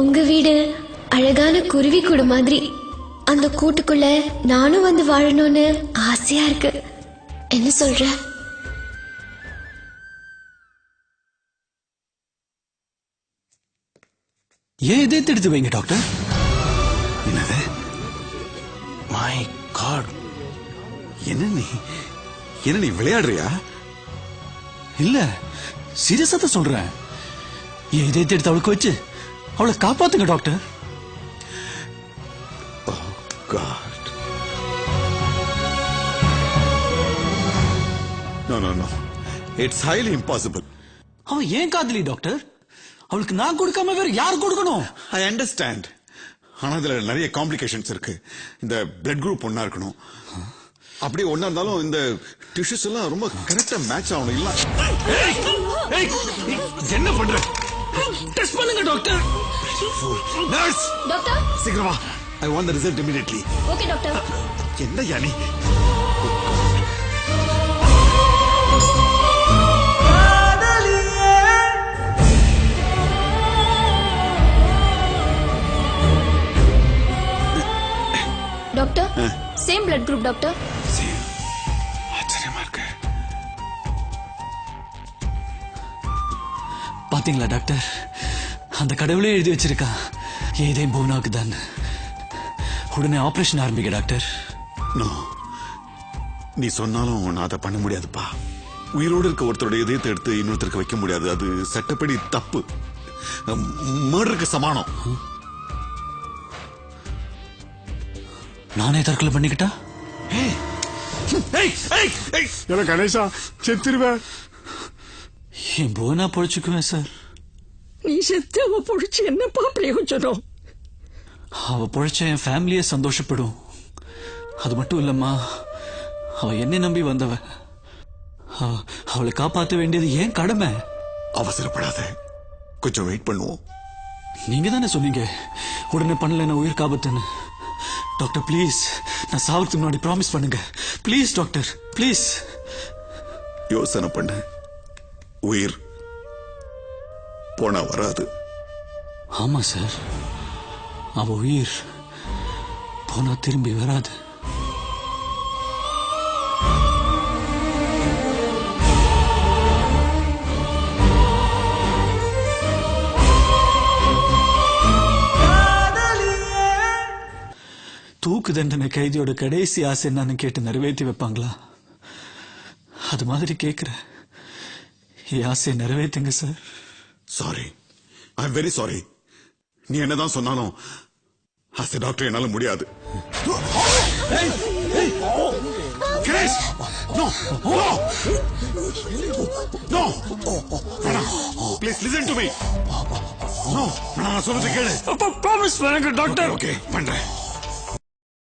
உங்க வீடு அழகான குருவி கூடு மாதிரி. அந்த கூட்டுக்குள்ள நானும் வந்து வாழணும்னு ஆசையா இருக்கு. என்ன சொல்ற? ஏன் இதே எடுத்து வைங்க டாக்டர். என்னது? மை காட், என்ன நீ விளையாடுறியா? இல்ல, சீரியஸா தான் சொல்றேன். ஏன் இதே எடுத்து அவளுக்கு வச்சு அவளை காப்பாத்துங்க doctor. Oh God. No. It's highly impossible. அவன் ஏன் காதலி டாக்டர்? அவளுக்கு நான் கொடுக்காம வேற யார் கொடுக்கணும்? I understand. ஆனா இதுல நிறைய காம்ப்ளிகேஷன்ஸ் இருக்கு. இந்த பிளட் குரூப் ஒன்னா இருக்கணும். அப்படியே ஒன்னா இருந்தாலும் இந்த டிஷ்யூஸ் எல்லாம் ரொம்ப கரெக்டா மேட்ச் ஆகணும். இல்ல என்ன பண்ற? டெஸ்ட் பண்ணுங்க டாக்டர். நர்ஸ், டாக்டர், சீக்கிரமா. I want the result immediately. Okay doctor. என்ன யானி? Doctor, same blood group doctor. ஆச்சரியமா இருக்கு. பாத்தீங்களா டாக்டர், அந்த கடவுளே எழுதி வச்சிருக்கான் ஏதே பூனாக்கு தான். உடனே ஆபரேஷன் ஆரம்பிக்க டாக்டர். நோ, நீ சொன்னாலும் நான் அதை பண்ண முடியாதுப்பா. உயிரோடு இருக்க ஒருத்தரோட இதயத்தை எடுத்து இன்னொருத்தருக்கு வைக்க முடியாது. அது சட்டப்படி தப்பு, மர்டருக்கு சமானம். நானே தற்கொலை பண்ணிக்கிட்டா? கணேசா, செத்துருவேன். என் போனா பொழைச்சுக்குவேன் சார். நீ செத்து அவ பொழிச்சு என்னப்பா பிரயோஜனம்? அவ பொழைச்ச என் ஃபேமிலியே சந்தோஷப்படும். அது மட்டும் இல்லம்மா, அவ என்னை நம்பி வந்தவ. அவளை காப்பாற்ற வேண்டியது ஏன் கடமை. அவசரப்படாத, கொஞ்சம் வெயிட் பண்ணுவோம். நீங்க தானே சொன்னீங்க உடனே பண்ணல உயிர் காபத்துன்னு. டாக்டர் ப்ளீஸ், நான் சாவறதுக்கு முன்னாடி ப்ராமிஸ் பண்ணுங்க ப்ளீஸ் டாக்டர், ப்ளீஸ். யோசனை பண்ண, உயிர் போனா வராது. ஆமா சார், அவ உயிர் போனா திரும்பி வராது. தூக்கு தண்டனை கைதியோட கடைசி ஆசை என்னன்னு கேட்டு நிறைவேற்றி வைப்பாங்களா? அது மாதிரி கேட்கிறேன். என் ஆசையை நிறைவேற்றுங்க sir. Sorry, I am very sorry. நீ என்னதான் சொன்னாலும் ஆஸ் எ டாக்டர் என்னால முடியாது. Please listen to me. நான் சொல்றது கேளு. ப்ராமிஸ் பண்ணுங்க டாக்டர். ஓகே, பண்றேன்.